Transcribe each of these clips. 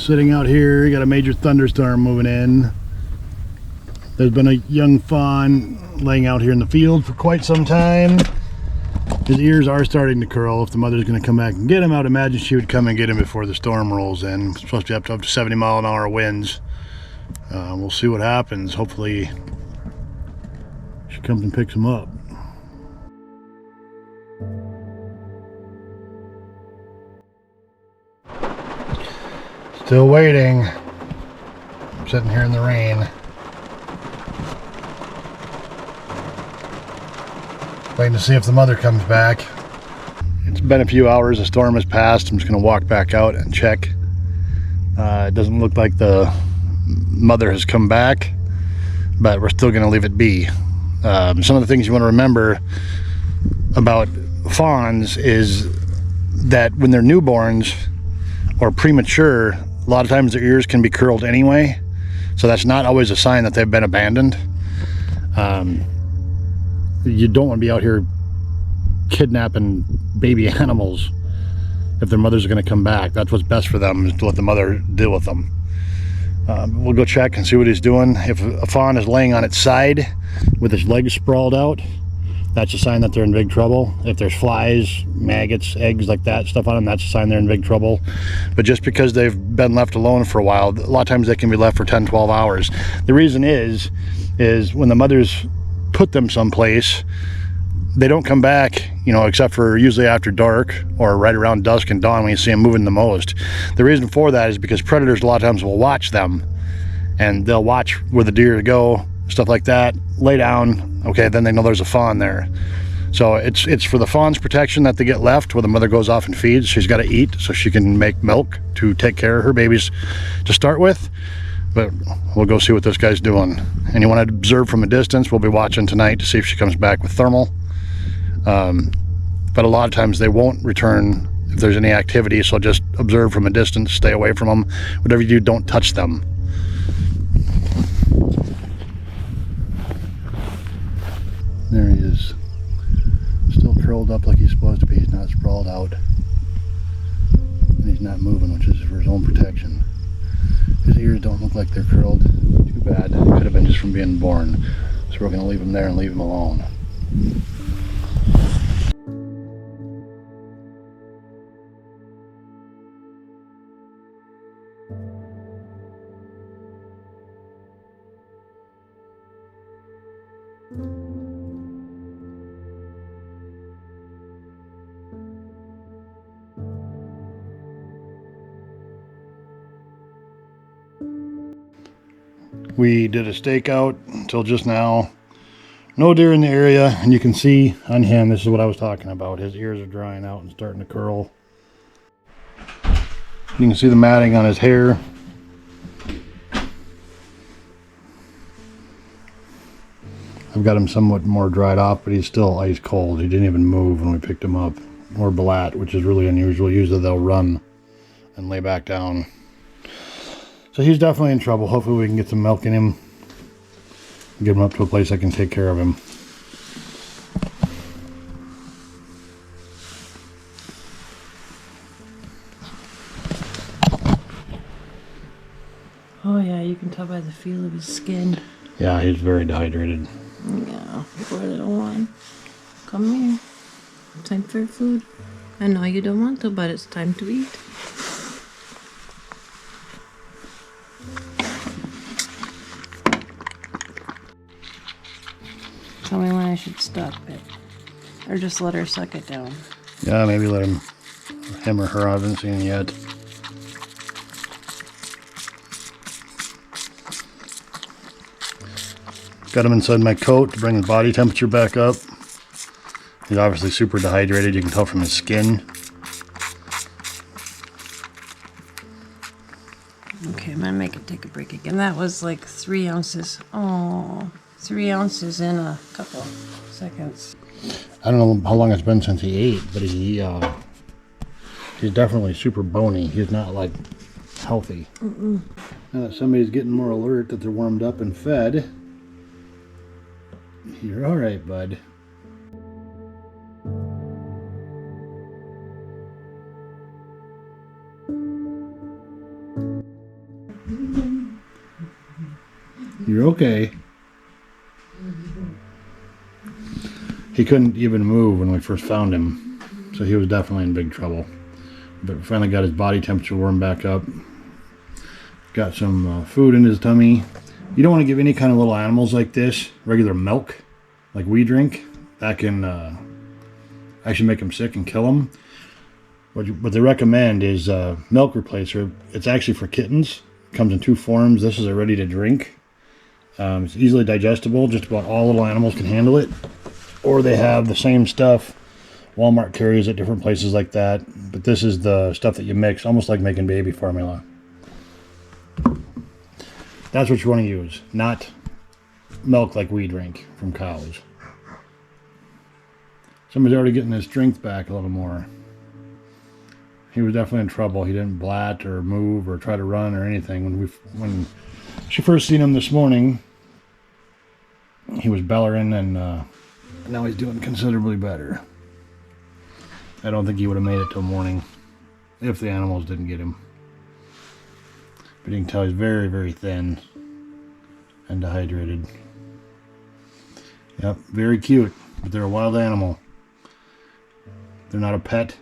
Sitting out here, you got a major thunderstorm moving in. There's been a young fawn laying out here in the field for quite some time. His ears are starting to curl. If the mother's going to come back and get him, I would imagine she would come and get him before the storm rolls in. It's supposed to be up to 70-mile-an-hour winds. We'll see what happens. Hopefully she comes and picks him up. Still waiting. I'm sitting here in the rain. Waiting to see if the mother comes back. It's been a few hours, the storm has passed. I'm just going to walk back out and check. It doesn't look like the mother has come back, but we're still going to leave it be. Some of the things you want to remember about fawns is that when they're newborns or premature, a lot of times their ears can be curled anyway, so that's not always a sign that they've been abandoned. You don't want to be out here kidnapping baby animals if their mothers are going to come back. That's what's best for them, is to let the mother deal with them. We'll go check and see what he's doing. If a fawn is laying on its side with its legs sprawled out, that's a sign that they're in big trouble. If there's flies, maggots, eggs like that, stuff on them, that's a sign they're in big trouble. But just because they've been left alone for a while, a lot of times they can be left for 10, 12 hours. The reason is when the mothers put them someplace, they don't come back, except for usually after dark or right around dusk and dawn when you see them moving the most. The reason for that is because predators a lot of times will watch them, and they'll watch where the deer go, stuff like that, lay down, okay, then they know there's a fawn there. So it's for the fawn's protection that they get left where the mother goes off and feeds. She's got to eat so she can make milk to take care of her babies to start with. But we'll go see what this guy's doing. And you want to observe from a distance. We'll be watching tonight to see if she comes back with thermal. But a lot of times they won't return if there's any activity, so just observe from a distance, stay away from them. Whatever you do, don't touch them. There he is. Still curled up like he's supposed to be. He's not sprawled out. And he's not moving, which is for his own protection. His ears don't look like they're curled. Too bad. It could have been just from being born. So we're going to leave him there and leave him alone. We did a stakeout until just now. No deer in the area, and you can see on him, this is what I was talking about. His ears are drying out and starting to curl. You can see the matting on his hair. I've got him somewhat more dried off, but he's still ice cold. He didn't even move when we picked him up. Or blat, which is really unusual. Usually they'll run and lay back down. So he's definitely in trouble. Hopefully we can get some milk in him. Get him up to a place that can take care of him. Oh yeah, you can tell by the feel of his skin. Yeah, he's very dehydrated. Yeah, poor little one. Come here. Time for food. I know you don't want to, but it's time to eat. Tell me when I should stop it. Or just let her suck it down. Yeah, maybe let him or her, I haven't seen yet. Got him inside my coat to bring his body temperature back up. He's obviously super dehydrated, you can tell from his skin. Okay, I'm gonna make it take a break again. That was like 3 ounces. Oh, 3 ounces in a couple seconds. I don't know how long it's been since he ate, but he's definitely super bony. He's not like healthy. Now that somebody's getting more alert that they're warmed up and fed, you're all right, bud. You're okay. He couldn't even move when we first found him, so he was definitely in big trouble. But we finally got his body temperature warmed back up. Got some food in his tummy. You don't want to give any kind of little animals like this regular milk, like we drink. That can actually make them sick and kill them. What they recommend is milk replacer. It's actually for kittens. It comes in 2 forms. This is a ready to drink. It's easily digestible. Just about all little animals can handle it. Or they have the same stuff. Walmart carries it, different places like that. But this is the stuff that you mix, almost like making baby formula. That's what you want to use, not milk like we drink from cows. Somebody's already getting his strength back a little more. He was definitely in trouble. He didn't blat or move or try to run or anything. When she first seen him this morning, he was bellering, and now he's doing considerably better. I don't think he would have made it till morning if the animals didn't get him. But you can tell he's very, very thin and dehydrated. Yep, very cute, but they're a wild animal. They're not a pet.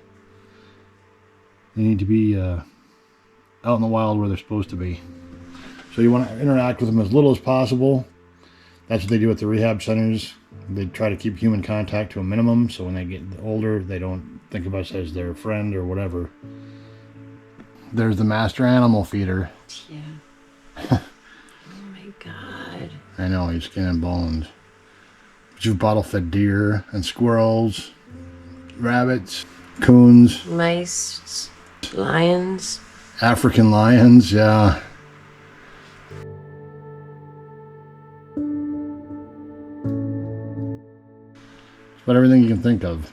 They need to be out in the wild where they're supposed to be. So you want to interact with them as little as possible. That's what they do at the rehab centers. They try to keep human contact to a minimum, so when they get older, they don't think of us as their friend or whatever. There's the master animal feeder. Yeah. Oh my God. I know, he's skin and bones. But you've bottle fed deer and squirrels, rabbits, coons, Mice, lions. African lions, yeah. But everything you can think of.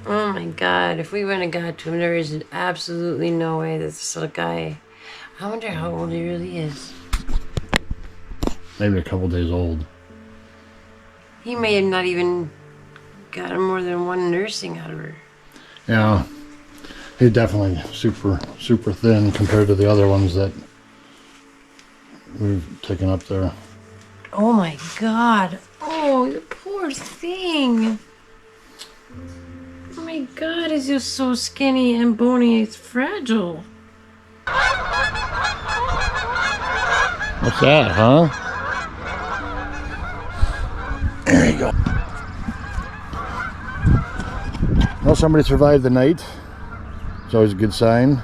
Oh my God, if we went and got to him, there is absolutely no way that this little guy, I wonder how old he really is. Maybe a couple days old. He may have not even gotten more than 1 nursing out of her. Yeah, he's definitely super, super thin compared to the other ones that we've taken up there. Oh my God. Oh, you poor thing. Oh my God, he's just so skinny and bony. It's fragile. What's that, huh? There you go. Well, somebody survived the night. It's always a good sign.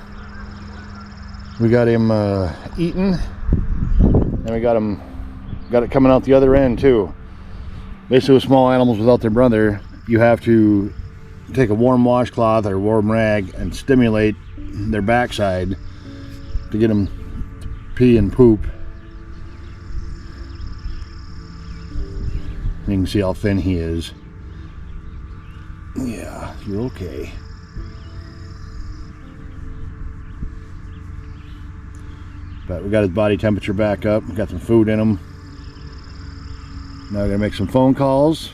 We got him eaten, and we got it coming out the other end too. Basically, with small animals without their brother, you have to take a warm washcloth or warm rag and stimulate their backside to get them to pee and poop. You can see how thin he is. Yeah, you're okay. But we got his body temperature back up. We got some food in him. Now we're gonna make some phone calls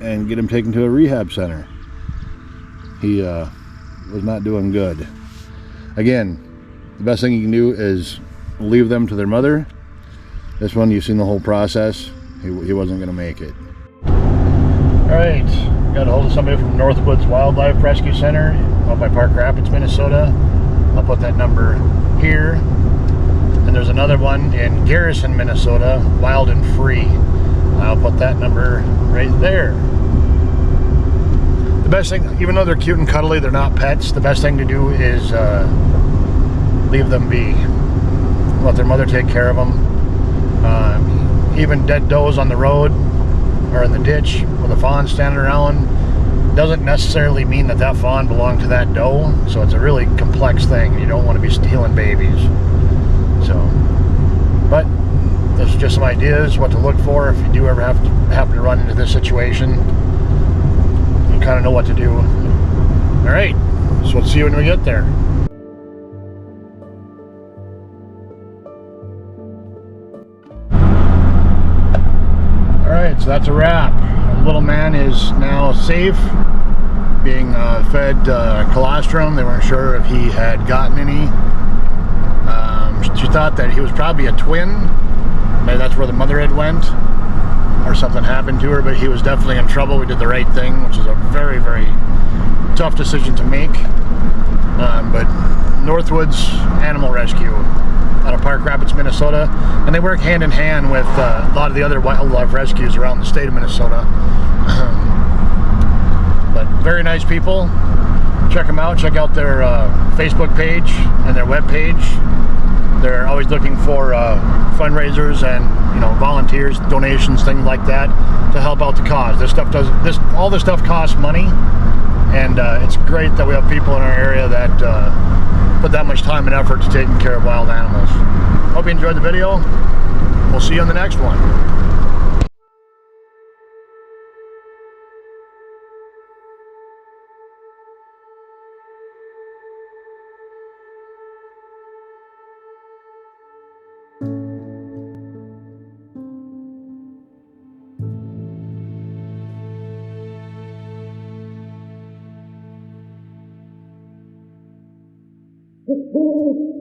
and get him taken to a rehab center. He was not doing good. Again, the best thing you can do is leave them to their mother. This one, you've seen the whole process. He wasn't gonna make it. All right, got a hold of somebody from Northwoods Wildlife Rescue Center out by Park Rapids, Minnesota. I'll put that number here. And there's another one in Garrison, Minnesota, Wild and Free. I'll put that number right there. The best thing, even though they're cute and cuddly, they're not pets, the best thing to do is leave them be. Let their mother take care of them. Even dead does on the road or in the ditch with a fawn standing around doesn't necessarily mean that that fawn belonged to that doe. So it's a really complex thing. You don't want to be stealing babies. So, but those are just some ideas what to look for if you do ever happen to run into this situation. You kind of know what to do. All right, so let's see when we get there. All right, so that's a wrap. The little man is now safe, being fed colostrum. They weren't sure if he had gotten any. She thought thought that he was probably a twin. Maybe that's where the mother had went, or something happened to her, but he was definitely in trouble. We did the right thing, which is a very, very tough decision to make. But Northwoods Animal Rescue out of Park Rapids, Minnesota, and they work hand in hand with a lot of the other wildlife rescues around the state of Minnesota. But very nice people. Check them out. Check out their Facebook page and their web page. They're always looking for fundraisers and volunteers, donations, things like that to help out the cause. All this stuff costs money, and it's great that we have people in our area that put that much time and effort to taking care of wild animals. Hope you enjoyed the video. We'll see you on the next one. Oh,